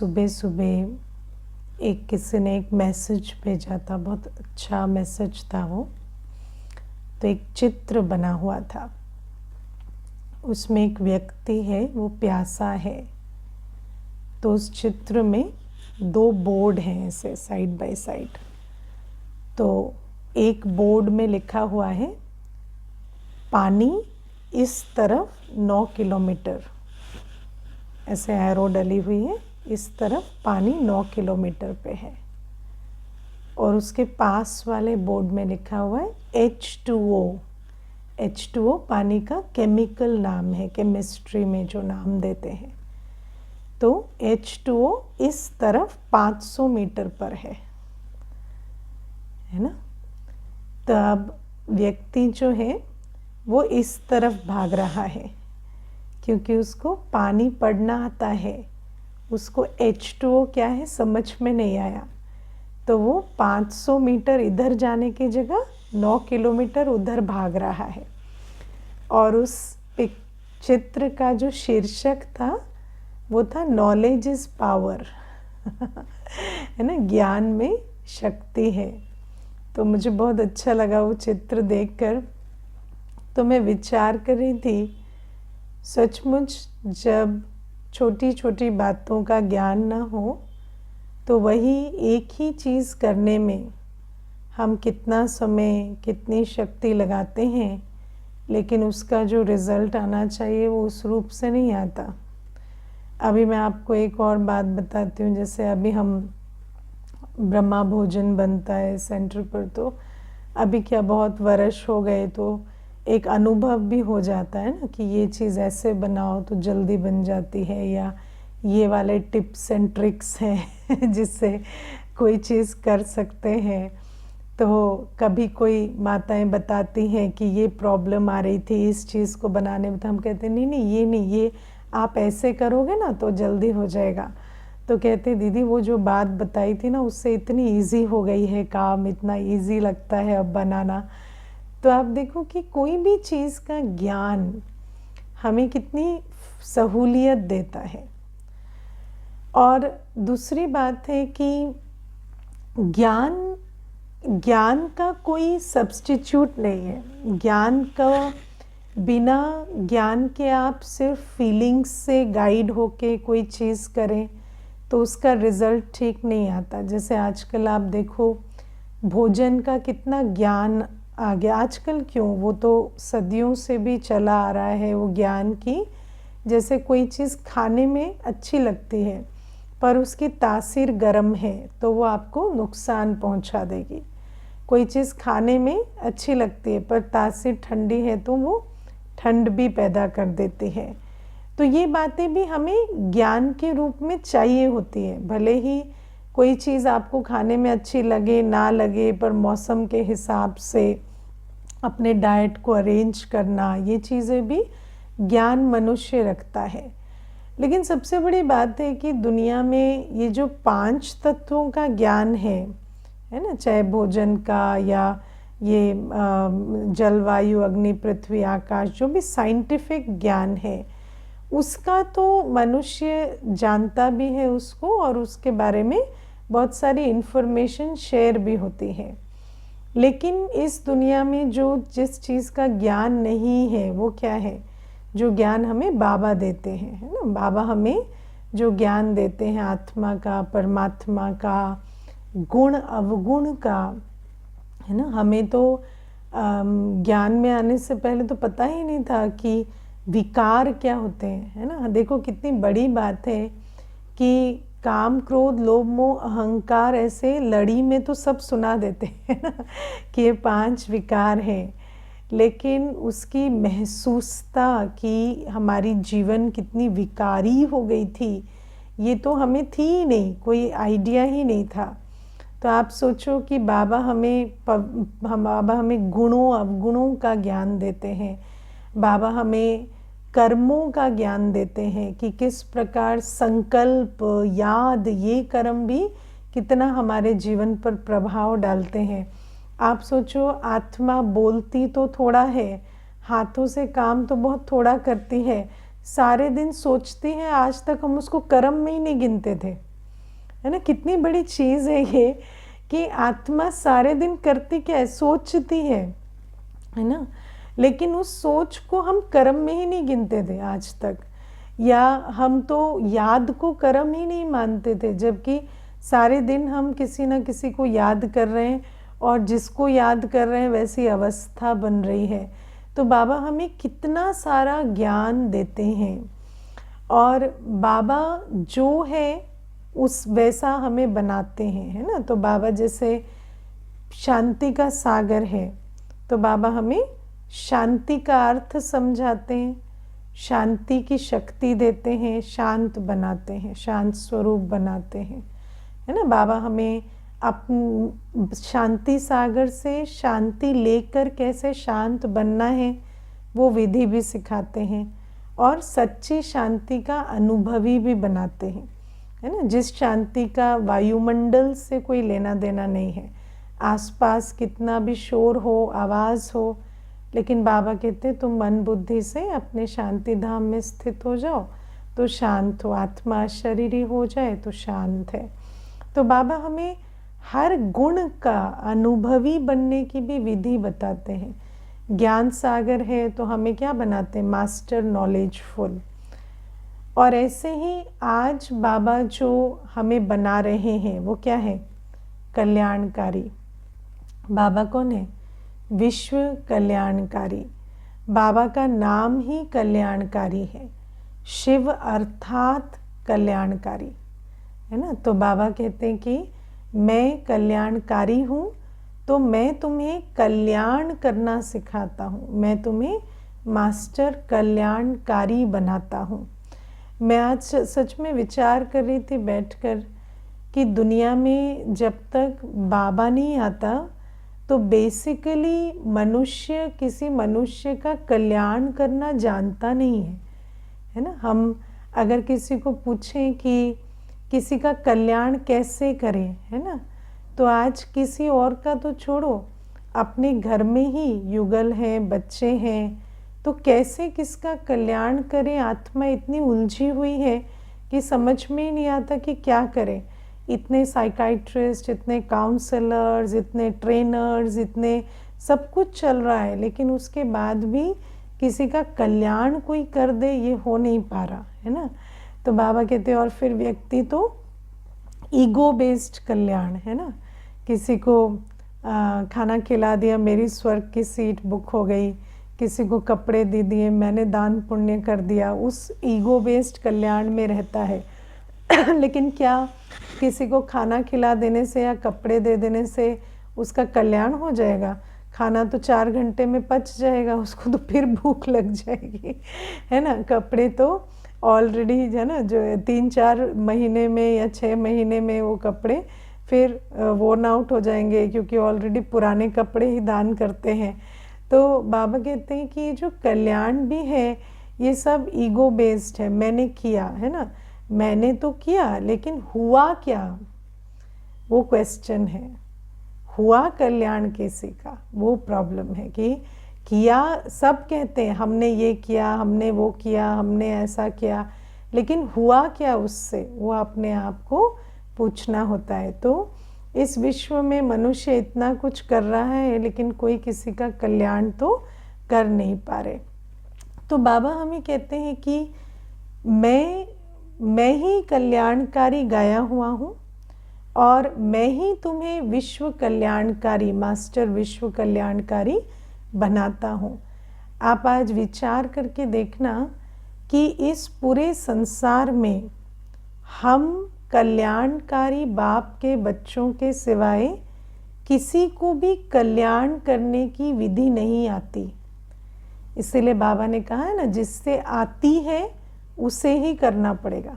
सुबह सुबह किसी ने एक मैसेज भेजा था, बहुत अच्छा मैसेज था वो। तो एक चित्र बना हुआ था, उसमें एक व्यक्ति है, वो प्यासा है। तो उस चित्र में 2 बोर्ड हैं ऐसे साइड बाय साइड। तो एक बोर्ड में लिखा हुआ है पानी इस तरफ 9 किलोमीटर, ऐसे एरो डली हुई है, इस तरफ पानी 9 किलोमीटर पे है। और उसके पास वाले बोर्ड में लिखा हुआ है H2O। H2O पानी का केमिकल नाम है, केमिस्ट्री में जो नाम देते हैं। तो H2O इस तरफ 500 मीटर पर है ना। तो अब व्यक्ति जो है वो इस तरफ भाग रहा है, क्योंकि उसको पानी पढ़ना आता है। उसको H2O क्या है समझ में नहीं आया, तो वो 500 मीटर इधर जाने की जगह 9 किलोमीटर उधर भाग रहा है। और उस चित्र का जो शीर्षक था वो था नॉलेज इज पावर है ना, ज्ञान में शक्ति है। तो मुझे बहुत अच्छा लगा वो चित्र देखकर। तो मैं विचार कर रही थी, सचमुच जब छोटी छोटी बातों का ज्ञान ना हो तो वही एक ही चीज़ करने में हम कितना समय, कितनी शक्ति लगाते हैं, लेकिन उसका जो रिज़ल्ट आना चाहिए वो उस रूप से नहीं आता। अभी मैं आपको एक और बात बताती हूँ। जैसे अभी हम ब्रह्मा भोजन बनता है सेंटर पर, तो अभी क्या बहुत वर्ष हो गए तो एक अनुभव भी हो जाता है ना कि ये चीज़ ऐसे बनाओ तो जल्दी बन जाती है, या ये वाले टिप्स एंड ट्रिक्स हैं जिससे कोई चीज़ कर सकते हैं। तो कभी कोई माताएं बताती हैं कि ये प्रॉब्लम आ रही थी इस चीज़ को बनाने में, तो हम कहते हैं नहीं नहीं ये नहीं, ये आप ऐसे करोगे ना तो जल्दी हो जाएगा। तो कहते दीदी वो जो बात बताई थी ना उससे इतनी इजी हो गई है काम, इतना इजी लगता है अब बनाना। तो आप देखो कि कोई भी चीज़ का ज्ञान हमें कितनी सहूलियत देता है। और दूसरी बात है कि ज्ञान का कोई सब्स्टिट्यूट नहीं है। ज्ञान का बिना ज्ञान के आप सिर्फ फीलिंग्स से गाइड होके कोई चीज़ करें तो उसका रिज़ल्ट ठीक नहीं आता। जैसे आजकल आप देखो भोजन का कितना ज्ञान आ गया। आजकल क्यों, वो तो सदियों से भी चला आ रहा है वो ज्ञान की। जैसे कोई चीज़ खाने में अच्छी लगती है पर उसकी तासीर गर्म है तो वो आपको नुकसान पहुंचा देगी। कोई चीज़ खाने में अच्छी लगती है पर तासीर ठंडी है तो वो ठंड भी पैदा कर देती है। तो ये बातें भी हमें ज्ञान के रूप में चाहिए होती है। भले ही कोई चीज़ आपको खाने में अच्छी लगे ना लगे, पर मौसम के हिसाब से अपने डाइट को अरेंज करना, ये चीज़ें भी ज्ञान मनुष्य रखता है। लेकिन सबसे बड़ी बात है कि दुनिया में ये जो 5 तत्वों का ज्ञान है ना, चाहे भोजन का या ये जलवायु, अग्नि, पृथ्वी, आकाश, जो भी साइंटिफिक ज्ञान है उसका तो मनुष्य जानता भी है उसको, और उसके बारे में बहुत सारी इन्फॉर्मेशन शेयर भी होती है। लेकिन इस दुनिया में जो जिस चीज़ का ज्ञान नहीं है वो क्या है, जो ज्ञान हमें बाबा देते हैं, है ना। बाबा हमें जो ज्ञान देते हैं आत्मा का, परमात्मा का, गुण अवगुण का, है ना। हमें तो ज्ञान में आने से पहले तो पता ही नहीं था कि विकार क्या होते हैं, है ना। देखो कितनी बड़ी बात है कि काम, क्रोध, लोभ, मोह, अहंकार, ऐसे लड़ी में तो सब सुना देते हैं ना कि ये 5 विकार हैं। लेकिन उसकी महसूसता कि हमारी जीवन कितनी विकारी हो गई थी ये तो हमें थी ही नहीं, कोई आइडिया ही नहीं था। तो आप सोचो कि बाबा हमें गुणों अवगुणों का ज्ञान देते हैं। बाबा हमें कर्मों का ज्ञान देते हैं कि किस प्रकार संकल्प, याद, ये कर्म भी कितना हमारे जीवन पर प्रभाव डालते हैं। आप सोचो आत्मा बोलती तो थोड़ा है, हाथों से काम तो बहुत थोड़ा करती है, सारे दिन सोचती है, आज तक हम उसको कर्म में ही नहीं गिनते थे, है ना। कितनी बड़ी चीज़ है ये कि आत्मा सारे दिन करती क्या है, सोचती है ना। लेकिन उस सोच को हम कर्म में ही नहीं गिनते थे आज तक, या हम तो याद को कर्म ही नहीं मानते थे, जबकि सारे दिन हम किसी न किसी को याद कर रहे हैं और जिसको याद कर रहे हैं वैसी अवस्था बन रही है। तो बाबा हमें कितना सारा ज्ञान देते हैं और बाबा जो है उस वैसा हमें बनाते हैं, है ना। तो बाबा जैसे शांति का सागर है, तो बाबा हमें शांति का अर्थ समझाते हैं, शांति की शक्ति देते हैं, शांत बनाते हैं, शांत स्वरूप बनाते हैं, है ना। बाबा हमें शांति सागर से शांति लेकर कैसे शांत बनना है वो विधि भी सिखाते हैं और सच्ची शांति का अनुभवी भी बनाते हैं, है ना। जिस शांति का वायुमंडल से कोई लेना देना नहीं है, आसपास कितना भी शोर हो, आवाज़ हो, लेकिन बाबा कहते हैं तुम मन बुद्धि से अपने शांति धाम में स्थित हो जाओ तो शांत हो, आत्मा शरीरी हो जाए तो शांत है। तो बाबा हमें हर गुण का अनुभवी बनने की भी विधि बताते हैं। ज्ञान सागर है तो हमें क्या बनाते हैं, मास्टर नॉलेजफुल। और ऐसे ही आज बाबा जो हमें बना रहे हैं वो क्या है, कल्याणकारी। बाबा कौन है, विश्व कल्याणकारी। बाबा का नाम ही कल्याणकारी है, शिव अर्थात कल्याणकारी, है ना। तो बाबा कहते हैं कि मैं कल्याणकारी हूँ, तो मैं तुम्हें कल्याण करना सिखाता हूँ, मैं तुम्हें मास्टर कल्याणकारी बनाता हूँ। मैं आज सच में विचार कर रही थी बैठकर कि दुनिया में जब तक बाबा नहीं आता तो बेसिकली मनुष्य किसी मनुष्य का कल्याण करना जानता नहीं है ना। हम अगर किसी को पूछें कि किसी का कल्याण कैसे करें, है ना, तो आज किसी और का तो छोड़ो, अपने घर में ही युगल हैं, बच्चे हैं, तो कैसे किसका कल्याण करें। आत्मा इतनी उलझी हुई है कि समझ में ही नहीं आता कि क्या करें। इतने साइकाइट्रिस्ट, इतने काउंसलर्स, इतने ट्रेनर्स, इतने सब कुछ चल रहा है, लेकिन उसके बाद भी किसी का कल्याण कोई कर दे ये हो नहीं पा रहा, है ना। तो बाबा कहते हैं और फिर व्यक्ति तो ईगो बेस्ड कल्याण, है ना। किसी को खाना खिला दिया, मेरी स्वर्ग की सीट बुक हो गई, किसी को कपड़े दे दिए, मैंने दान पुण्य कर दिया, उस ईगो बेस्ड कल्याण में रहता है। लेकिन क्या किसी को खाना खिला देने से या कपड़े दे देने से उसका कल्याण हो जाएगा? खाना तो 4 घंटे में पच जाएगा, उसको तो फिर भूख लग जाएगी, है ना। कपड़े तो ऑलरेडी है ना, जो 3-4 महीने में या 6 महीने में वो कपड़े फिर वोर्न आउट हो जाएंगे, क्योंकि ऑलरेडी पुराने कपड़े ही दान करते हैं। तो बाबा कहते हैं कि जो कल्याण भी है ये सब ईगो बेस्ड है। मैंने किया, है ना, मैंने तो किया, लेकिन हुआ क्या, वो क्वेश्चन है। हुआ कल्याण किसी का, वो प्रॉब्लम है कि किया, सब कहते हैं हमने ये किया, हमने वो किया, हमने ऐसा किया, लेकिन हुआ क्या उससे, वो अपने आप को पूछना होता है। तो इस विश्व में मनुष्य इतना कुछ कर रहा है, लेकिन कोई किसी का कल्याण तो कर नहीं पा रहे। तो बाबा हमें कहते हैं कि मैं ही कल्याणकारी गाया हुआ हूँ और मैं ही तुम्हें विश्व कल्याणकारी, मास्टर विश्व कल्याणकारी बनाता हूँ। आप आज विचार करके देखना कि इस पूरे संसार में हम कल्याणकारी बाप के बच्चों के सिवाय किसी को भी कल्याण करने की विधि नहीं आती। इसीलिए बाबा ने कहा है ना, जिससे आती है उसे ही करना पड़ेगा,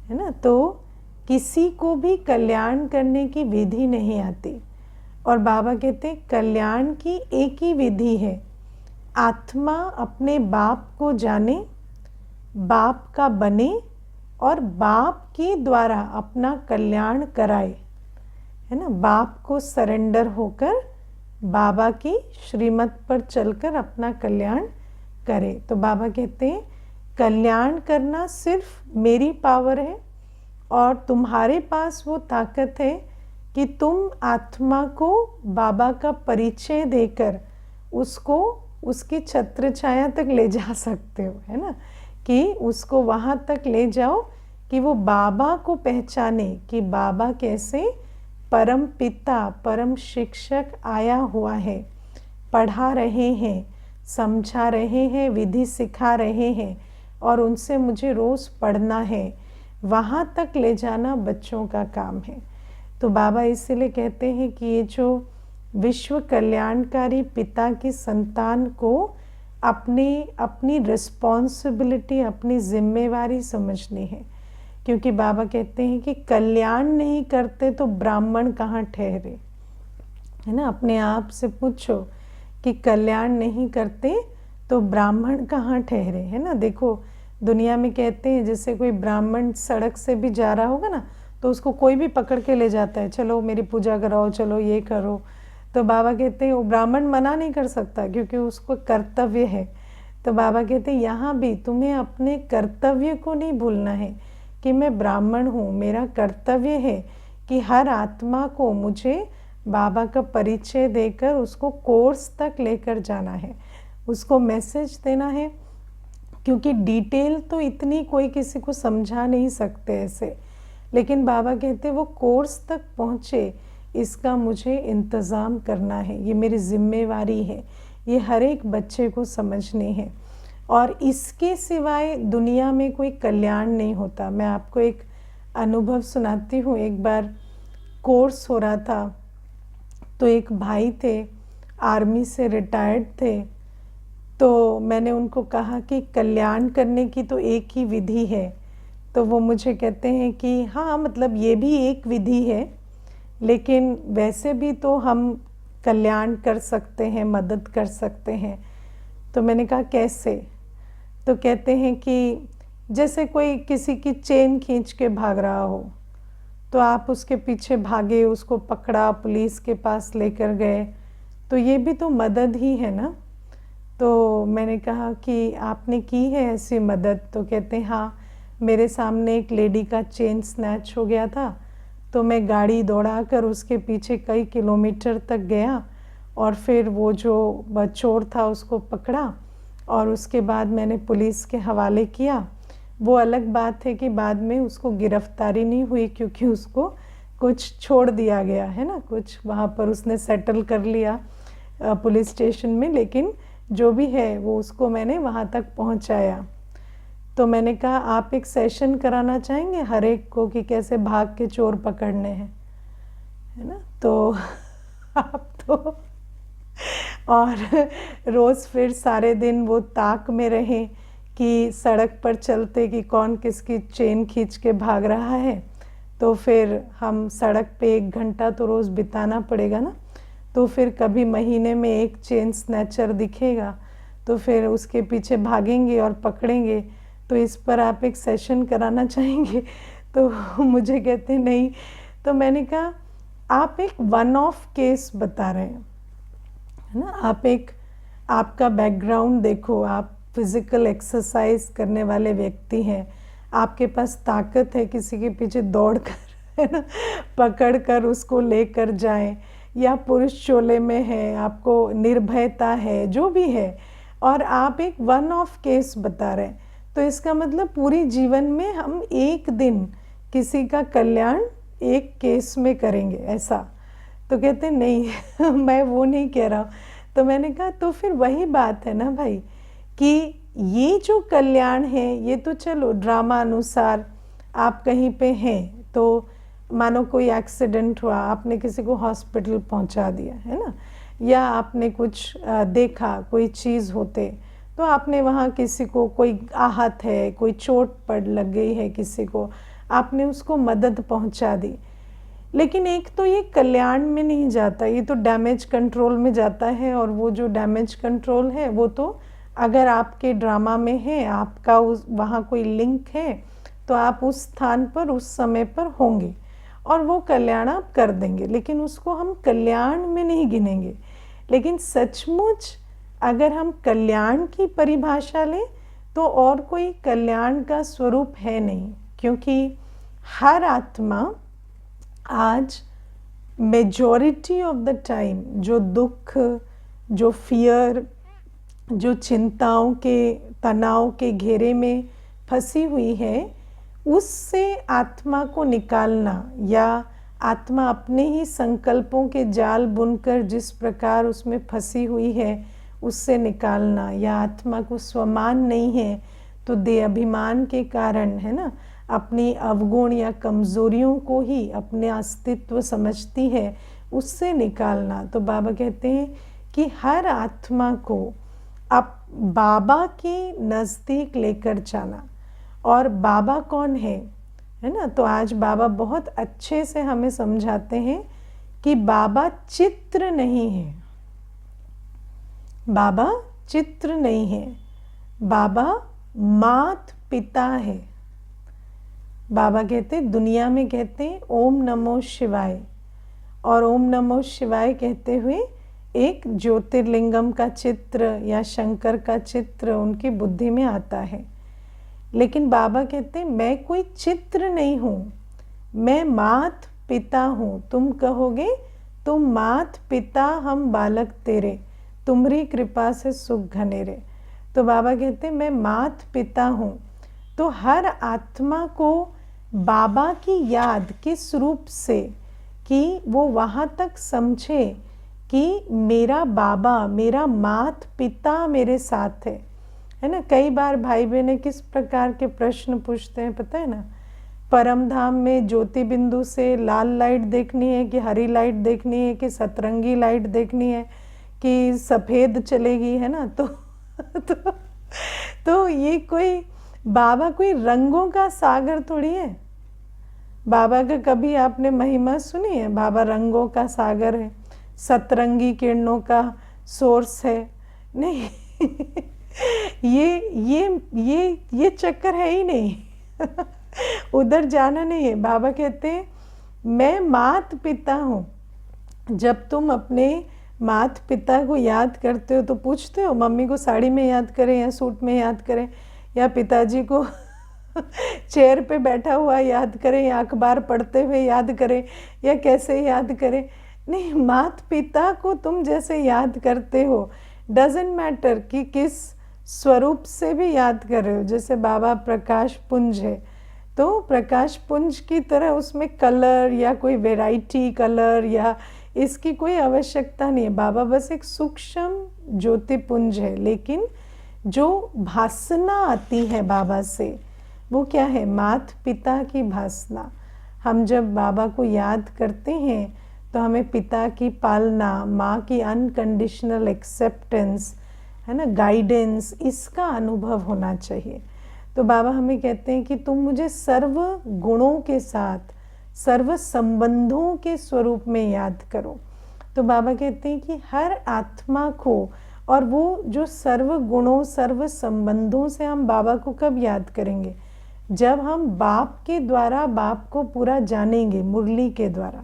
है ना। तो किसी को भी कल्याण करने की विधि नहीं आती। और बाबा कहते हैं कल्याण की एक ही विधि है, आत्मा अपने बाप को जाने, बाप का बने और बाप के द्वारा अपना कल्याण कराए, है ना। बाप को सरेंडर होकर बाबा की श्रीमत पर चलकर अपना कल्याण करे। तो बाबा कहते हैं कल्याण करना सिर्फ मेरी पावर है और तुम्हारे पास वो ताकत है कि तुम आत्मा को बाबा का परिचय देकर उसको उसकी छत्र छाया तक ले जा सकते हो, है ना, कि उसको वहाँ तक ले जाओ कि वो बाबा को पहचाने कि बाबा कैसे परम पिता परम शिक्षक आया हुआ है, पढ़ा रहे हैं, समझा रहे हैं, विधि सिखा रहे हैं और उनसे मुझे रोज़ पढ़ना है। वहाँ तक ले जाना बच्चों का काम है। तो बाबा इसीलिए कहते हैं कि ये जो विश्व कल्याणकारी पिता की संतान को अपनी रिस्पॉन्सिबिलिटी, अपनी जिम्मेवारी समझनी है, क्योंकि बाबा कहते हैं कि कल्याण नहीं करते तो ब्राह्मण कहाँ ठहरे, है ना। अपने आप से पूछो कि कल्याण नहीं करते तो ब्राह्मण कहाँ ठहरे, है ना। देखो दुनिया में कहते हैं जैसे कोई ब्राह्मण सड़क से भी जा रहा होगा ना तो उसको कोई भी पकड़ के ले जाता है, चलो मेरी पूजा कराओ, चलो ये करो। तो बाबा कहते हैं वो ब्राह्मण मना नहीं कर सकता क्योंकि उसको कर्तव्य है। तो बाबा कहते हैं यहाँ भी तुम्हें अपने कर्तव्य को नहीं भूलना है कि मैं ब्राह्मण हूँ, मेरा कर्तव्य है कि हर आत्मा को मुझे बाबा का परिचय देकर उसको कोर्स तक लेकर जाना है, उसको मैसेज देना है, क्योंकि डिटेल तो इतनी कोई किसी को समझा नहीं सकते ऐसे, लेकिन बाबा कहते वो कोर्स तक पहुँचे इसका मुझे इंतज़ाम करना है, ये मेरी जिम्मेवारी है, ये हर एक बच्चे को समझनी है। और इसके सिवाय दुनिया में कोई कल्याण नहीं होता। मैं आपको एक अनुभव सुनाती हूँ। एक बार कोर्स हो रहा था तो एक भाई थे, आर्मी से रिटायर्ड थे, तो मैंने उनको कहा कि कल्याण करने की तो एक ही विधि है। तो वो मुझे कहते हैं कि हाँ, मतलब ये भी एक विधि है, लेकिन वैसे भी तो हम कल्याण कर सकते हैं, मदद कर सकते हैं। तो मैंने कहा कैसे? तो कहते हैं कि जैसे कोई किसी की चेन खींच के भाग रहा हो तो आप उसके पीछे भागे, उसको पकड़ा, पुलिस के पास लेकर गए, तो ये भी तो मदद ही है ना। तो मैंने कहा कि आपने की है ऐसी मदद? तो कहते हैं हाँ, मेरे सामने एक लेडी का चेन स्नैच हो गया था तो मैं गाड़ी दौड़ाकर उसके पीछे कई किलोमीटर तक गया और फिर वो जो चोर था उसको पकड़ा और उसके बाद मैंने पुलिस के हवाले किया। वो अलग बात है कि बाद में उसको गिरफ्तारी नहीं हुई क्योंकि उसको कुछ छोड़ दिया गया है ना, कुछ वहाँ पर उसने सेटल कर लिया पुलिस स्टेशन में, लेकिन जो भी है वो उसको मैंने वहाँ तक पहुँचाया। तो मैंने कहा आप एक सेशन कराना चाहेंगे हर एक को कि कैसे भाग के चोर पकड़ने हैं, है ना। तो आप तो और रोज़ फिर सारे दिन वो ताक में रहे कि सड़क पर चलते कि कौन किसकी चेन खींच के भाग रहा है, तो फिर हम सड़क पे 1 घंटा तो रोज़ बिताना पड़ेगा ना। तो फिर कभी महीने में एक चेन स्नैचर दिखेगा तो फिर उसके पीछे भागेंगे और पकड़ेंगे। तो इस पर आप एक सेशन कराना चाहेंगे? तो मुझे कहते नहीं। तो मैंने कहा आप एक वन ऑफ केस बता रहे हैं, है ना। आप एक, आपका बैकग्राउंड देखो, आप फिज़िकल एक्सरसाइज करने वाले व्यक्ति हैं, आपके पास ताकत है किसी के पीछे दौड़ कर, है ना, पकड़ कर उसको लेकर जाएं, या पुरुष चोले में है, आपको निर्भयता है, जो भी है, और आप एक वन ऑफ केस बता रहे हैं। तो इसका मतलब पूरी जीवन में हम एक दिन किसी का कल्याण एक केस में करेंगे ऐसा। तो कहते नहीं मैं वो नहीं कह रहा हूँ। तो मैंने कहा तो फिर वही बात है ना भाई कि ये जो कल्याण है ये तो चलो ड्रामा अनुसार आप कहीं पे हैं, तो मानो कोई एक्सीडेंट हुआ, आपने किसी को हॉस्पिटल पहुंचा दिया, है ना, या आपने कुछ देखा कोई चीज़ होते तो आपने वहाँ किसी को, कोई आहत है, कोई चोट पड़ लग गई है किसी को, आपने उसको मदद पहुंचा दी। लेकिन एक तो ये कल्याण में नहीं जाता, ये तो डैमेज कंट्रोल में जाता है। और वो जो डैमेज कंट्रोल है वो तो अगर आपके ड्रामा में है, आपका उस वहाँ कोई लिंक है, तो आप उस स्थान पर उस समय पर होंगे और वो कल्याण आप कर देंगे, लेकिन उसको हम कल्याण में नहीं गिनेंगे। लेकिन सचमुच अगर हम कल्याण की परिभाषा लें तो और कोई कल्याण का स्वरूप है नहीं, क्योंकि हर आत्मा आज मेजॉरिटी ऑफ द टाइम जो दुख, जो फियर, जो चिंताओं के, तनाव के घेरे में फंसी हुई है, उससे आत्मा को निकालना, या आत्मा अपने ही संकल्पों के जाल बुनकर जिस प्रकार उसमें फंसी हुई है उससे निकालना, या आत्मा को स्वमान नहीं है तो देह अभिमान के कारण, है ना, अपनी अवगुण या कमज़ोरियों को ही अपने अस्तित्व समझती है, उससे निकालना। तो बाबा कहते हैं कि हर आत्मा को अब बाबा के नज़दीक लेकर जाना। और बाबा कौन है ना? तो आज बाबा बहुत अच्छे से हमें समझाते हैं कि बाबा चित्र नहीं है, बाबा चित्र नहीं है, बाबा मात पिता है। बाबा कहते, दुनिया में कहते हैं ओम नमो शिवाय, और ओम नमो शिवाय कहते हुए एक ज्योतिर्लिंगम का चित्र या शंकर का चित्र उनकी बुद्धि में आता है। लेकिन बाबा कहते हैं मैं कोई चित्र नहीं हूँ, मैं मात पिता हूँ। तुम कहोगे तुम मात पिता, हम बालक तेरे, तुम्हारी कृपा से सुख घनेरे। तो बाबा कहते हैं मैं मात पिता हूँ। तो हर आत्मा को बाबा की याद किस रूप से, कि वो वहाँ तक समझे कि मेरा बाबा, मेरा मात पिता मेरे साथ है ना। कई बार भाई बहनें किस प्रकार के प्रश्न पूछते हैं पता है ना, परम धाम में ज्योति बिंदु से लाल लाइट देखनी है कि हरी लाइट देखनी है कि सतरंगी लाइट देखनी है कि सफ़ेद चलेगी, है ना। तो ये कोई बाबा कोई रंगों का सागर थोड़ी है। बाबा का कभी आपने महिमा सुनी है? बाबा रंगों का सागर है, सतरंगी किरणों का सोर्स है, नहीं। ये चक्कर है ही नहीं। उधर जाना नहीं है। बाबा कहते हैं मैं मात पिता हूँ। जब तुम अपने मात पिता को याद करते हो तो पूछते हो मम्मी को साड़ी में याद करें या सूट में याद करें, या पिताजी को चेयर पे बैठा हुआ याद करें, या अखबार पढ़ते हुए याद करें, या कैसे याद करें? नहीं, मात पिता को तुम जैसे याद करते हो, डजेंट मैटर कि किस स्वरूप से भी याद कर रहे हो। जैसे बाबा प्रकाश पुंज है, तो प्रकाश पुंज की तरह उसमें कलर या कोई वैरायटी कलर या इसकी कोई आवश्यकता नहीं है। बाबा बस एक सूक्ष्म ज्योति पुंज है, लेकिन जो भासना आती है बाबा से वो क्या है? मात पिता की भासना। हम जब बाबा को याद करते हैं तो हमें पिता की पालना, माँ की अनकंडीशनल एक्सेप्टेंस, है ना, गाइडेंस, इसका अनुभव होना चाहिए। तो बाबा हमें कहते हैं कि तुम मुझे सर्व गुणों के साथ सर्व संबंधों के स्वरूप में याद करो। तो बाबा कहते हैं कि हर आत्मा को, और वो जो सर्व गुणों सर्व संबंधों से हम बाबा को कब याद करेंगे? जब हम बाप के द्वारा बाप को पूरा जानेंगे, मुरली के द्वारा,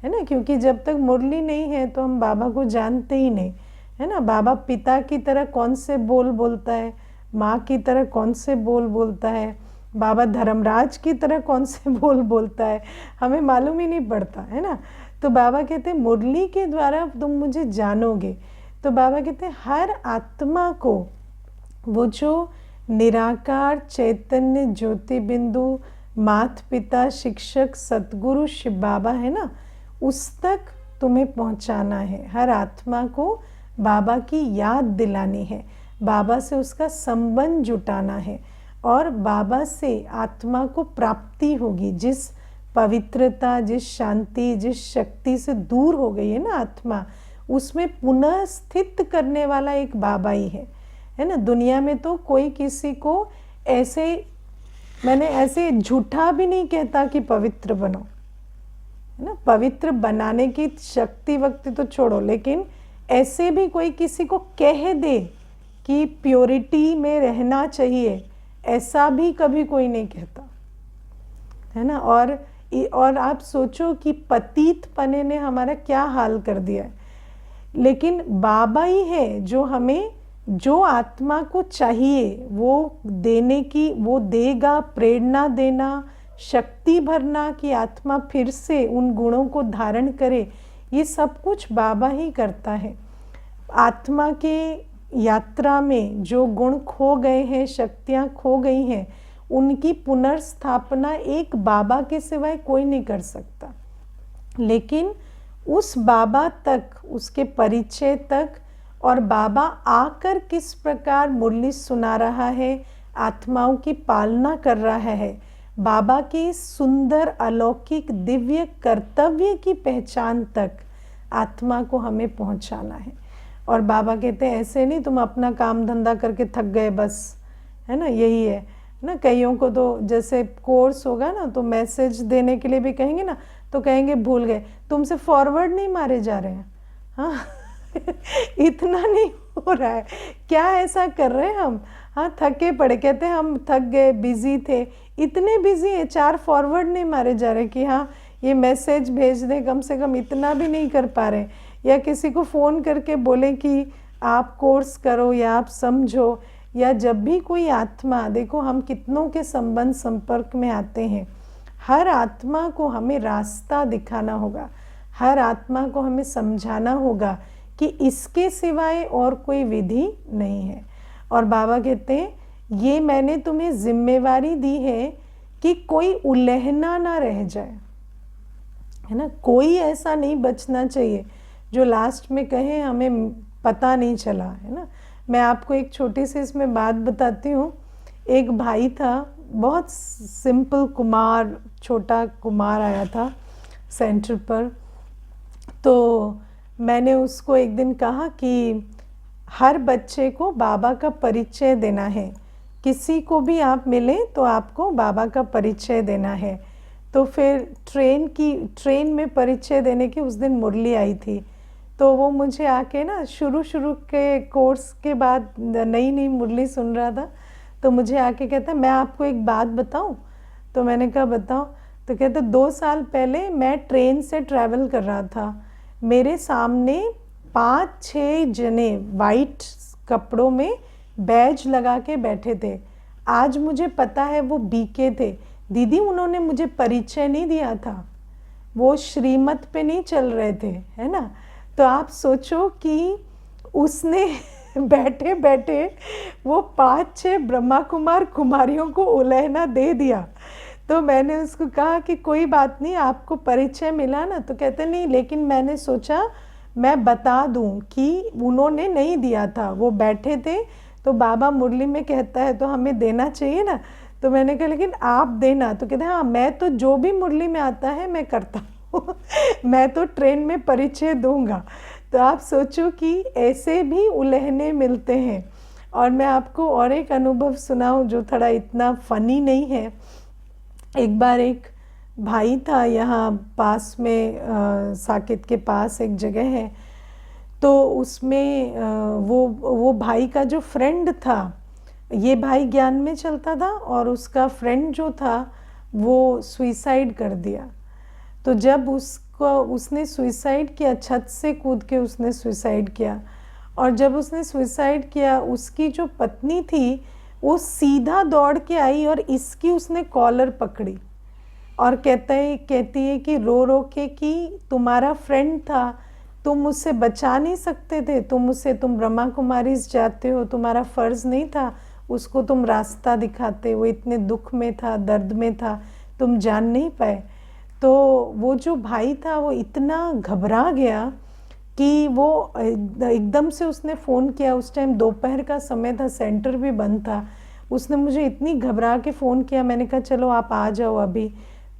है ना। क्योंकि जब तक मुरली नहीं है तो हम बाबा को जानते ही नहीं, है ना। बाबा पिता की तरह कौन से बोल बोलता है, माँ की तरह कौन से बोल बोलता है, बाबा धर्मराज की तरह कौन से बोल बोलता है, हमें मालूम ही नहीं पड़ता, है ना। तो बाबा कहते हैं मुरली के द्वारा तुम मुझे जानोगे। तो बाबा कहते हैं हर आत्मा को वो जो निराकार चैतन्य ज्योति बिंदु मात पिता शिक्षक सतगुरु शिव बाबा है ना, उस तक तुम्हें पहुंचाना है। हर आत्मा को बाबा की याद दिलानी है, बाबा से उसका संबंध जुटाना है, और बाबा से आत्मा को प्राप्ति होगी। जिस पवित्रता, जिस शांति, जिस शक्ति से दूर हो गई है ना आत्मा, उसमें पुनः स्थित करने वाला एक बाबा ही है ना। दुनिया में तो कोई किसी को ऐसे, मैंने ऐसे झूठा भी नहीं कहता कि पवित्र बनो, है ना। पवित्र बनाने की शक्ति वक्ति तो छोड़ो, लेकिन ऐसे भी कोई किसी को कह दे कि प्योरिटी में रहना चाहिए, ऐसा भी कभी कोई नहीं कहता, है ना। और आप सोचो कि पतित पने ने हमारा क्या हाल कर दिया है, लेकिन बाबा ही है जो हमें, जो आत्मा को चाहिए वो देने की, वो देगा। प्रेरणा देना, शक्ति भरना कि आत्मा फिर से उन गुणों को धारण करे, ये सब कुछ बाबा ही करता है। आत्मा के यात्रा में जो गुण खो गए हैं, शक्तियाँ खो गई हैं, उनकी पुनर्स्थापना एक बाबा के सिवाय कोई नहीं कर सकता। लेकिन उस बाबा तक, उसके परिचय तक, और बाबा आकर किस प्रकार मुरली सुना रहा है, आत्माओं की पालना कर रहा है, बाबा के सुंदर अलौकिक दिव्य कर्तव्य की पहचान तक आत्मा को हमें पहुंचाना है। और बाबा कहते हैं ऐसे नहीं तुम अपना काम धंधा करके थक गए बस, है ना, यही है ना। कईयों को तो जैसे कोर्स होगा ना तो मैसेज देने के लिए भी कहेंगे ना, तो कहेंगे भूल गए, तुमसे फॉरवर्ड नहीं मारे जा रहे हैं, हाँ इतना नहीं हो रहा है, क्या ऐसा कर रहे हैं हम, हाँ थके पड़े, कहते हैं हम थक गए, बिजी थे, इतने बिजी है 4 फॉरवर्ड नहीं मारे जा रहे कि हाँ ये मैसेज भेज दें, कम से कम इतना भी नहीं कर पा रहे। या किसी को फ़ोन करके बोले कि आप कोर्स करो या आप समझो, या जब भी कोई आत्मा, देखो हम कितनों के संबंध संपर्क में आते हैं, हर आत्मा को हमें रास्ता दिखाना होगा, हर आत्मा को हमें समझाना होगा कि इसके सिवाय और कोई विधि नहीं है। और बाबा कहते हैं ये मैंने तुम्हें जिम्मेवारी दी है कि कोई उलहना ना रह जाए, है ना, कोई ऐसा नहीं बचना चाहिए जो लास्ट में कहे हमें पता नहीं चला, है ना। मैं आपको एक छोटी सी इसमें बात बताती हूँ। एक भाई था, बहुत सिंपल कुमार, छोटा कुमार आया था सेंटर पर। तो मैंने उसको एक दिन कहा कि हर बच्चे को बाबा का परिचय देना है, किसी को भी आप मिले तो आपको बाबा का परिचय देना है। तो फिर ट्रेन में परिचय देने की उस दिन मुरली आई थी, तो वो मुझे आके ना शुरू के कोर्स के बाद नई मुरली सुन रहा था, तो मुझे आके कहता मैं आपको एक बात बताऊं। तो मैंने कहा बताओ। तो कहते 2 साल पहले मैं ट्रेन से ट्रैवल कर रहा था, मेरे सामने 5-6 जने वाइट कपड़ों में बैज लगा के बैठे थे, आज मुझे पता है वो बीके थे। दीदी उन्होंने मुझे परिचय नहीं दिया था, वो श्रीमत पे नहीं चल रहे थे, है ना। तो आप सोचो कि उसने बैठे बैठे वो 5-6 ब्रह्मा कुमार कुमारियों को उलहना दे दिया। तो मैंने उसको कहा कि कोई बात नहीं, आपको परिचय मिला ना। तो कहते नहीं, लेकिन मैंने सोचा मैं बता दूं कि उन्होंने नहीं दिया था, वो बैठे थे, तो बाबा मुरली में कहता है तो हमें देना चाहिए ना। तो मैंने कहा लेकिन आप देना। तो कहते हैं हाँ मैं तो जो भी मुरली में आता है मैं करता हूँ मैं तो ट्रेन में परिचय दूंगा। तो आप सोचो कि ऐसे भी उलहने मिलते हैं। और मैं आपको और एक अनुभव सुनाऊं जो थोड़ा इतना फनी नहीं है। एक बार एक भाई था, यहाँ पास में साकेत के पास एक जगह है, तो उसमें वो भाई का जो फ्रेंड था, ये भाई ज्ञान में चलता था और उसका फ्रेंड जो था वो सुइसाइड कर दिया। तो जब उसने सुइसाइड किया, छत से कूद के उसने सुइसाइड किया, और जब उसने सुइसाइड किया उसकी जो पत्नी थी वो सीधा दौड़ के आई और इसकी उसने कॉलर पकड़ी और कहती है कि रो के कि तुम्हारा फ्रेंड था, तुम उससे बचा नहीं सकते थे, तुम ब्रह्मा कुमारी जाते हो, तुम्हारा फ़र्ज़ नहीं था उसको तुम रास्ता दिखाते, वो इतने दुख में था, दर्द में था, तुम जान नहीं पाए। तो वो जो भाई था वो इतना घबरा गया कि वो एकदम से उसने फ़ोन किया। उस टाइम दोपहर का समय था, सेंटर भी बंद था। उसने मुझे इतनी घबरा के फ़ोन किया, मैंने कहा चलो आप आ जाओ अभी।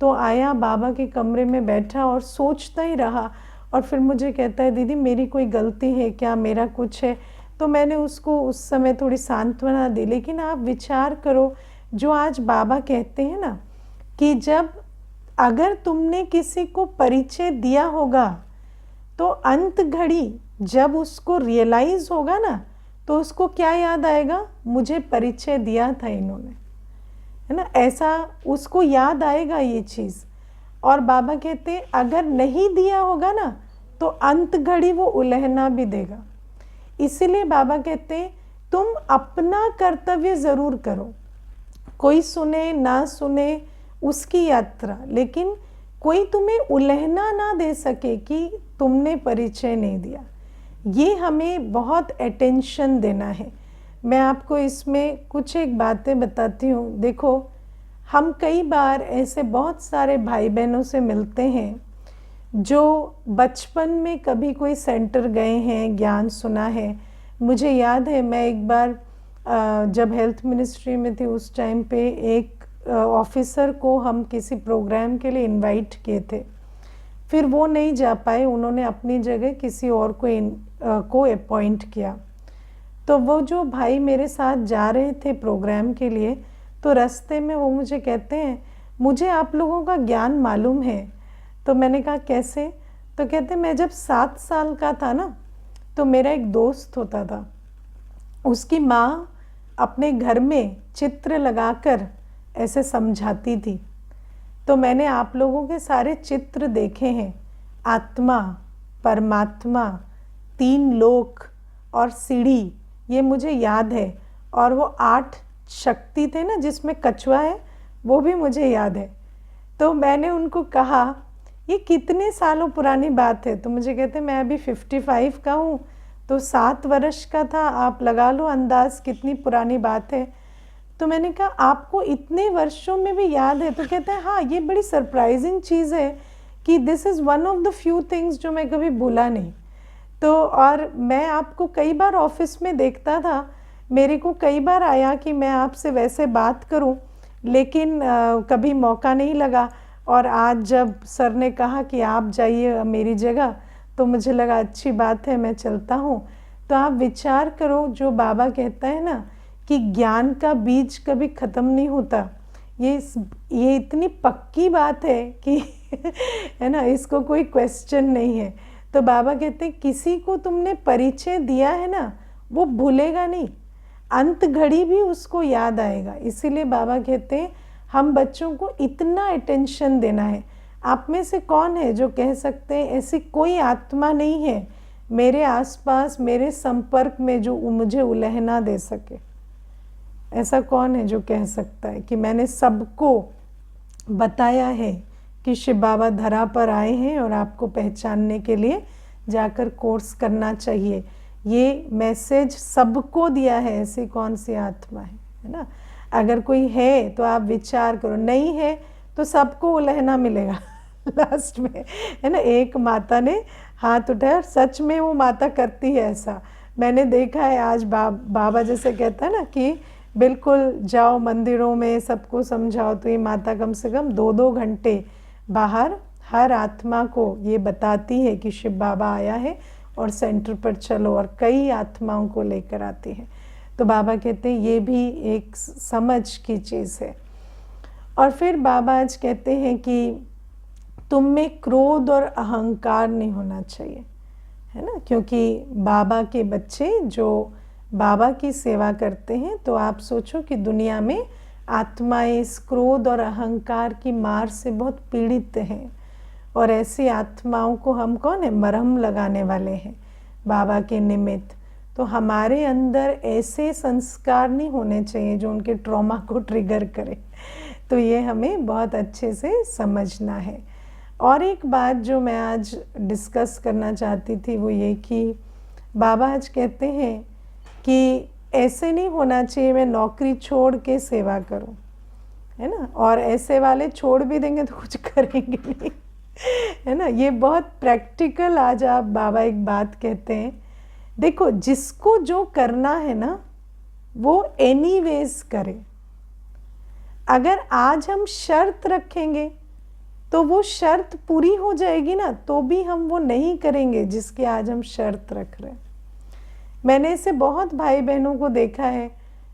तो आया, बाबा के कमरे में बैठा और सोचता ही रहा, और फिर मुझे कहता है दीदी मेरी कोई गलती है क्या, मेरा कुछ है। तो मैंने उसको उस समय थोड़ी सांत्वना दी, लेकिन आप विचार करो जो आज बाबा कहते हैं ना कि जब अगर तुमने किसी को परिचय दिया होगा तो अंत घड़ी जब उसको रियलाइज़ होगा ना तो उसको क्या याद आएगा, मुझे परिचय दिया था इन्होंने, है ना, ऐसा उसको याद आएगा ये चीज़। और बाबा कहते हैं अगर नहीं दिया होगा ना तो अंत घड़ी वो उलहना भी देगा। इसीलिए बाबा कहते हैं तुम अपना कर्तव्य ज़रूर करो, कोई सुने ना सुने उसकी यात्रा, लेकिन कोई तुम्हें उलहना ना दे सके कि तुमने परिचय नहीं दिया। ये हमें बहुत अटेंशन देना है। मैं आपको इसमें कुछ एक बातें बताती हूँ। देखो, हम कई बार ऐसे बहुत सारे भाई बहनों से मिलते हैं जो बचपन में कभी कोई सेंटर गए हैं, ज्ञान सुना है। मुझे याद है, मैं एक बार जब हेल्थ मिनिस्ट्री में थी उस टाइम पे एक ऑफिसर को हम किसी प्रोग्राम के लिए इनवाइट किए थे। फिर वो नहीं जा पाए, उन्होंने अपनी जगह किसी और को अपॉइंट किया। तो वो जो भाई मेरे साथ जा रहे थे प्रोग्राम के लिए, तो रास्ते में वो मुझे कहते हैं, मुझे आप लोगों का ज्ञान मालूम है। तो मैंने कहा कैसे? तो कहते मैं जब 7 साल का था ना, तो मेरा एक दोस्त होता था, उसकी माँ अपने घर में चित्र लगाकर ऐसे समझाती थी। तो मैंने आप लोगों के सारे चित्र देखे हैं, आत्मा, परमात्मा, 3 लोक और सीढ़ी, ये मुझे याद है। और वो 8 शक्ति थे ना जिसमें कछुआ है, वो भी मुझे याद है। तो मैंने उनको कहा ये कितने सालों पुरानी बात है? तो मुझे कहते मैं अभी 55 का हूँ, तो 7 वर्ष का था, आप लगा लो अंदाज कितनी पुरानी बात है। तो मैंने कहा आपको इतने वर्षों में भी याद है? तो कहते हैं हाँ, ये बड़ी सरप्राइजिंग चीज़ है कि this is one of the few things जो मैं कभी भूला नहीं। तो और मैं आपको कई बार ऑफिस में देखता था, मेरे को कई बार आया कि मैं आपसे वैसे बात करूं, लेकिन कभी मौका नहीं लगा। और आज जब सर ने कहा कि आप जाइए मेरी जगह, तो मुझे लगा अच्छी बात है, मैं चलता हूँ। तो आप विचार करो, जो बाबा कहता है ना कि ज्ञान का बीज कभी ख़त्म नहीं होता, ये इतनी पक्की बात है कि है ना, इसको कोई क्वेश्चन नहीं है। तो बाबा कहते हैं किसी को तुमने परिचय दिया है ना, वो भूलेगा नहीं, अंत घड़ी भी उसको याद आएगा। इसीलिए बाबा कहते हैं हम बच्चों को इतना अटेंशन देना है। आप में से कौन है जो कह सकते हैं ऐसी कोई आत्मा नहीं है मेरे आसपास, मेरे संपर्क में, जो मुझे उलहना दे सके? ऐसा कौन है जो कह सकता है कि मैंने सबको बताया है कि शिव बाबा धरा पर आए हैं और आपको पहचानने के लिए जाकर कोर्स करना चाहिए? ये मैसेज सबको दिया है, ऐसी कौन सी आत्मा है ना? अगर कोई है तो आप विचार करो, नहीं है तो सबको उलहना मिलेगा लास्ट में, है ना। एक माता ने हाथ उठाया और सच में वो माता करती है ऐसा, मैंने देखा है। आज बाबा जैसे कहता है ना कि बिल्कुल जाओ मंदिरों में सबको समझाओ, तो ये माता कम से कम 2-2 घंटे बाहर हर आत्मा को ये बताती है कि शिव बाबा आया है और सेंटर पर चलो, और कई आत्माओं को लेकर आती है। तो बाबा कहते हैं ये भी एक समझ की चीज़ है। और फिर बाबा आज कहते हैं कि तुम में क्रोध और अहंकार नहीं होना चाहिए, है ना, क्योंकि बाबा के बच्चे जो बाबा की सेवा करते हैं, तो आप सोचो कि दुनिया में आत्माएं इस क्रोध और अहंकार की मार से बहुत पीड़ित हैं, और ऐसी आत्माओं को हम कौन है, मरहम लगाने वाले हैं बाबा के निमित्त। तो हमारे अंदर ऐसे संस्कार नहीं होने चाहिए जो उनके ट्रॉमा को ट्रिगर करे। तो ये हमें बहुत अच्छे से समझना है। और एक बात जो मैं आज डिस्कस करना चाहती थी वो ये कि बाबा आज कहते हैं कि ऐसे नहीं होना चाहिए मैं नौकरी छोड़ के सेवा करूं, है ना, और ऐसे वाले छोड़ भी देंगे तो कुछ करेंगे नहीं, है ना। ये बहुत प्रैक्टिकल आज आप बाबा एक बात कहते हैं, देखो जिसको जो करना है ना वो एनीवेज करे। अगर आज हम शर्त रखेंगे तो वो शर्त पूरी हो जाएगी ना, तो भी हम वो नहीं करेंगे जिसकी आज हम शर्त रख रहे हैं। मैंने ऐसे बहुत भाई बहनों को देखा है,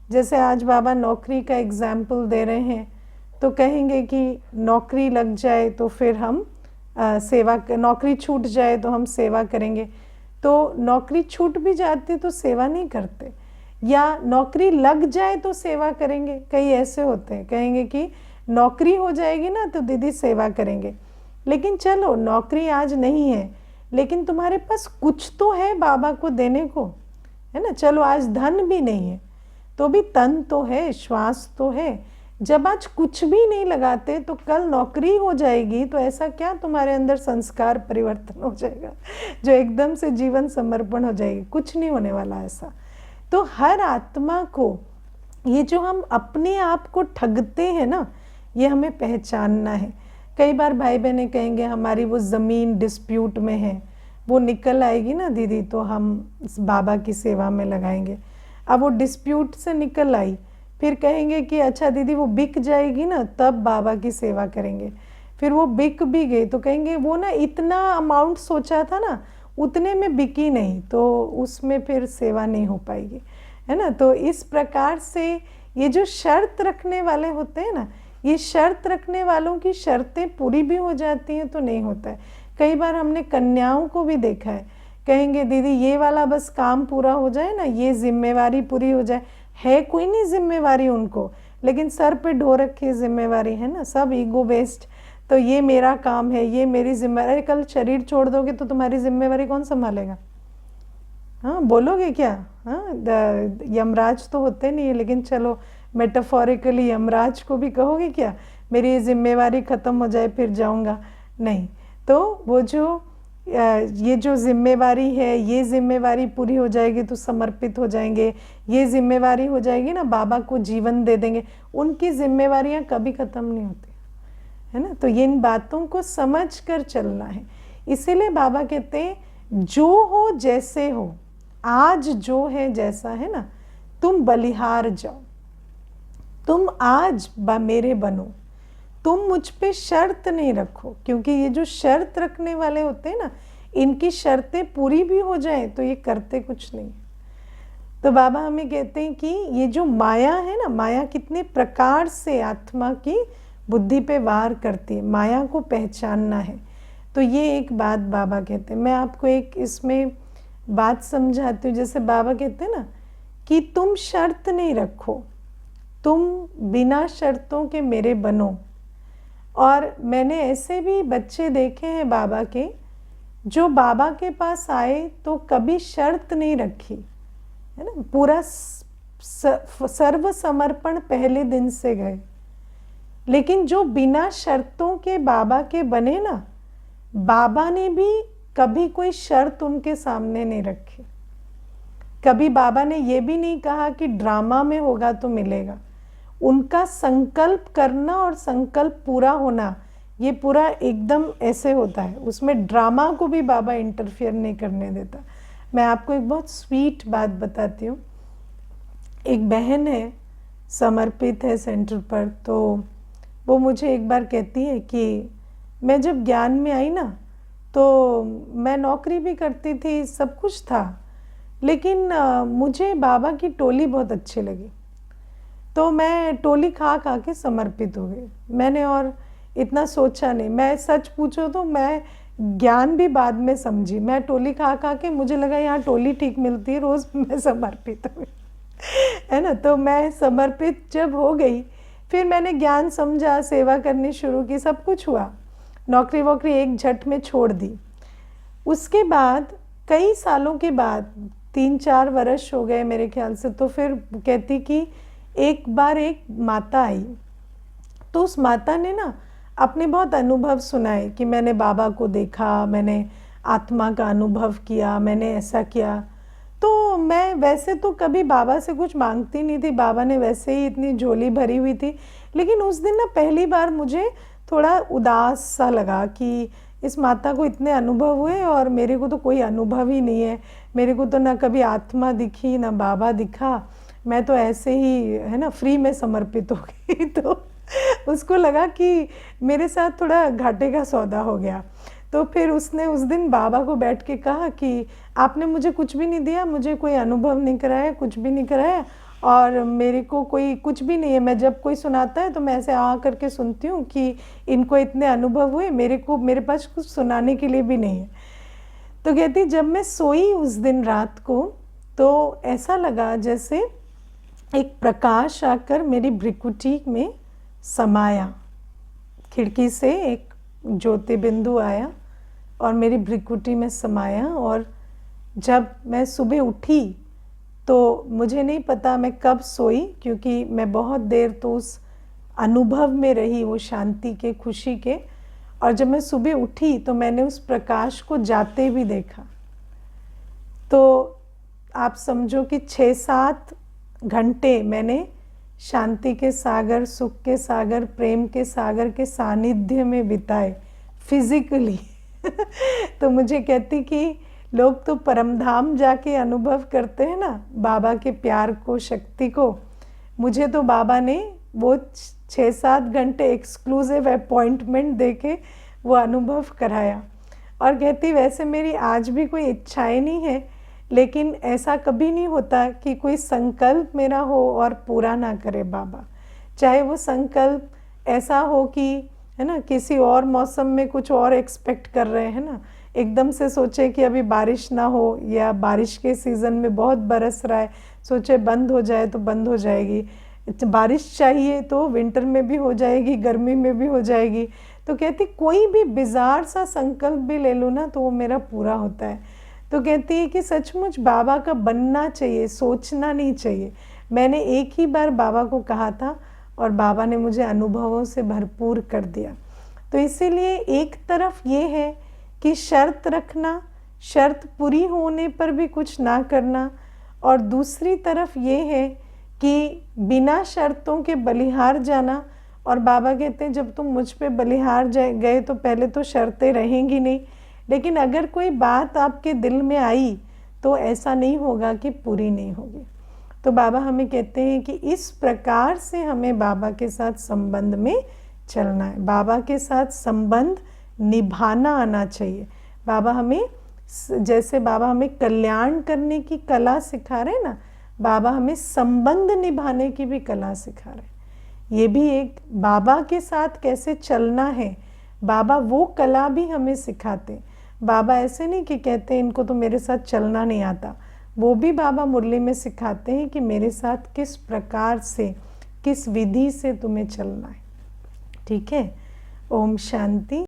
जैसे आज बाबा नौकरी का एग्जाम्पल दे रहे हैं, तो कहेंगे कि नौकरी लग जाए तो फिर हम नौकरी छूट जाए तो हम सेवा करेंगे। तो नौकरी छूट भी जाती तो सेवा नहीं करते, या नौकरी लग जाए तो सेवा करेंगे। कई ऐसे होते हैं, कहेंगे कि नौकरी हो जाएगी ना तो दीदी सेवा करेंगे। लेकिन चलो नौकरी आज नहीं है, लेकिन तुम्हारे पास कुछ तो है बाबा को देने को, है ना। चलो आज धन भी नहीं है तो भी तन तो है, श्वास तो है, जब आज कुछ भी नहीं लगाते तो कल नौकरी हो जाएगी, तो ऐसा क्या तुम्हारे अंदर संस्कार परिवर्तन हो जाएगा जो एकदम से जीवन समर्पण हो जाएगी? कुछ नहीं होने वाला ऐसा। तो हर आत्मा को ये जो हम अपने आप को ठगते हैं ना, ये हमें पहचानना है। कई बार भाई बहनें कहेंगे हमारी वो ज़मीन डिस्प्यूट में है, वो निकल आएगी ना दीदी तो हम इस बाबा की सेवा में लगाएंगे। अब वो डिस्प्यूट से निकल आई, फिर कहेंगे कि अच्छा दीदी वो बिक जाएगी ना तब बाबा की सेवा करेंगे। फिर वो बिक भी गई तो कहेंगे वो ना इतना अमाउंट सोचा था ना, उतने में बिकी नहीं, तो उसमें फिर सेवा नहीं हो पाएगी, है ना। तो इस प्रकार से ये जो शर्त रखने वाले होते हैं ना, ये शर्त रखने वालों की शर्तें पूरी भी हो जाती हैं तो नहीं होता है। कई बार हमने कन्याओं को भी देखा है, कहेंगे दीदी ये वाला बस काम पूरा हो जाए ना, ये जिम्मेवारी पूरी हो जाए। है कोई नहीं जिम्मेवारी उनको, लेकिन सर पे ढो रखी जिम्मेवारी है ना, सब ईगो बेस्ड। तो ये मेरा काम है, ये मेरी जिम्मेवारी। कल शरीर छोड़ दोगे तो तुम्हारी जिम्मेवारी कौन संभालेगा? हाँ बोलोगे क्या? हाँ यमराज तो होते नहीं है, लेकिन चलो मेटाफोरिकली यमराज को भी कहोगे क्या मेरी ये जिम्मेवारी ख़त्म हो जाए फिर जाऊंगा? नहीं। तो वो जो ये जो जिम्मेवारी है, ये जिम्मेवारी पूरी हो जाएगी तो समर्पित हो जाएंगे, ये जिम्मेवारी हो जाएगी ना बाबा को जीवन दे देंगे। उनकी जिम्मेवारियां कभी ख़त्म नहीं होती, है ना। तो ये इन बातों को समझ कर चलना है। इसीलिए बाबा कहते हैं जो हो जैसे हो, आज जो है जैसा है ना, तुम बलिहार जाओ, तुम आज मेरे बनो, तुम मुझ पे शर्त नहीं रखो। क्योंकि ये जो शर्त रखने वाले होते हैं ना, इनकी शर्तें पूरी भी हो जाए तो ये करते कुछ नहीं। तो बाबा हमें कहते हैं कि ये जो माया है ना, माया कितने प्रकार से आत्मा की बुद्धि पे वार करती है, माया को पहचानना है। तो ये एक बात बाबा कहते हैं। मैं आपको एक इसमें बात समझाती हूँ। जैसे बाबा कहते हैं ना कि तुम शर्त नहीं रखो, तुम बिना शर्तों के मेरे बनो। और मैंने ऐसे भी बच्चे देखे हैं बाबा के, जो बाबा के पास आए तो कभी शर्त नहीं रखी, है ना, पूरा सर्व समर्पण पहले दिन से गए। लेकिन जो बिना शर्तों के बाबा के बने ना, बाबा ने भी कभी कोई शर्त उनके सामने नहीं रखी। कभी बाबा ने ये भी नहीं कहा कि ड्रामा में होगा तो मिलेगा। उनका संकल्प करना और संकल्प पूरा होना, ये पूरा एकदम ऐसे होता है, उसमें ड्रामा को भी बाबा इंटरफियर नहीं करने देता। मैं आपको एक बहुत स्वीट बात बताती हूँ। एक बहन है, समर्पित है सेंटर पर, तो वो मुझे एक बार कहती है कि मैं जब ज्ञान में आई ना, तो मैं नौकरी भी करती थी, सब कुछ था, लेकिन मुझे बाबा की टोली बहुत अच्छी लगी, तो मैं टोली खा खा के समर्पित हो गई। मैंने और इतना सोचा नहीं। मैं सच पूछो तो मैं ज्ञान भी बाद में समझी। मैं टोली खा खा के मुझे लगा यहाँ टोली ठीक मिलती है, रोज़ मैं समर्पित हो गई, है ना। तो मैं समर्पित जब हो गई, फिर मैंने ज्ञान समझा, सेवा करनी शुरू की, सब कुछ हुआ। नौकरी वोकरी एक झट में छोड़ दी। उसके बाद कई सालों के बाद, 3-4 वर्ष हो गए मेरे ख्याल से, तो फिर कहती कि एक बार एक माता आई, तो उस माता ने ना अपने बहुत अनुभव सुनाए कि मैंने बाबा को देखा, मैंने आत्मा का अनुभव किया, मैंने ऐसा किया। तो मैं वैसे तो कभी बाबा से कुछ मांगती नहीं थी, बाबा ने वैसे ही इतनी झोली भरी हुई थी, लेकिन उस दिन ना पहली बार मुझे थोड़ा उदास सा लगा कि इस माता को इतने अनुभव हुए और मेरे को तो कोई अनुभव ही नहीं है। मेरे को तो ना कभी आत्मा दिखी, ना बाबा दिखा, मैं तो ऐसे ही, है ना, फ्री में समर्पित हो गई। तो उसको लगा कि मेरे साथ थोड़ा घाटे का सौदा हो गया। तो फिर उसने उस दिन बाबा को बैठ के कहा कि आपने मुझे कुछ भी नहीं दिया, मुझे कोई अनुभव नहीं कराया, कुछ भी नहीं कराया, और मेरे को कोई कुछ भी नहीं है। मैं जब कोई सुनाता है तो मैं ऐसे आ करके सुनती हूँ कि इनको इतने अनुभव हुए, मेरे पास कुछ सुनाने के लिए भी नहीं है। तो कहती जब मैं सोई उस दिन रात को, तो ऐसा लगा जैसे एक प्रकाश आकर मेरी भ्रिकुटी में समाया। खिड़की से एक ज्योति बिंदु आया और मेरी भ्रिकुटी में समाया। और जब मैं सुबह उठी तो मुझे नहीं पता मैं कब सोई, क्योंकि मैं बहुत देर तो उस अनुभव में रही, वो शांति के, खुशी के। और जब मैं सुबह उठी तो मैंने उस प्रकाश को जाते भी देखा। तो आप समझो कि 6-7 घंटे मैंने शांति के सागर, सुख के सागर, प्रेम के सागर के सानिध्य में बिताए फिजिकली। तो मुझे कहती कि लोग तो परमधाम जाके अनुभव करते हैं ना बाबा के प्यार को, शक्ति को। मुझे तो बाबा ने वो 6-7 घंटे एक्सक्लूसिव अपॉइंटमेंट देके वो अनुभव कराया। और कहती वैसे मेरी आज भी कोई इच्छाएं नहीं है, लेकिन ऐसा कभी नहीं होता कि कोई संकल्प मेरा हो और पूरा ना करे बाबा। चाहे वो संकल्प ऐसा हो कि, है ना, किसी और मौसम में कुछ और एक्सपेक्ट कर रहे हैं ना, एकदम से सोचे कि अभी बारिश ना हो, या बारिश के सीज़न में बहुत बरस रहा है, सोचे बंद हो जाए तो बंद हो जाएगी। बारिश चाहिए तो विंटर में भी हो जाएगी, गर्मी में भी हो जाएगी। तो कहती कोई भी बिजार सा संकल्प भी ले लूँ ना तो वो मेरा पूरा होता है। तो कहती है कि सचमुच बाबा का बनना चाहिए, सोचना नहीं चाहिए। मैंने एक ही बार बाबा को कहा था और बाबा ने मुझे अनुभवों से भरपूर कर दिया। तो इसीलिए एक तरफ ये है कि शर्त रखना, शर्त पूरी होने पर भी कुछ ना करना, और दूसरी तरफ ये है कि बिना शर्तों के बलिहार जाना। और बाबा कहते हैं जब तुम मुझ पे बलिहार गए तो पहले तो शर्तें रहेंगी नहीं, लेकिन अगर कोई बात आपके दिल में आई तो ऐसा नहीं होगा कि पूरी नहीं होगी। तो बाबा हमें कहते हैं कि इस प्रकार से हमें बाबा के साथ संबंध में चलना है, बाबा के साथ संबंध निभाना आना चाहिए। बाबा हमें, जैसे बाबा हमें कल्याण करने की कला सिखा रहे हैं ना, बाबा हमें संबंध निभाने की भी कला सिखा रहे हैं। ये भी एक बाबा के साथ कैसे चलना है, बाबा वो कला भी हमें सिखाते हैं। बाबा ऐसे नहीं कि कहते हैं इनको तो मेरे साथ चलना नहीं आता, वो भी बाबा मुरली में सिखाते हैं कि मेरे साथ किस प्रकार से, किस विधि से तुम्हें चलना है। ठीक है। ओम शांति।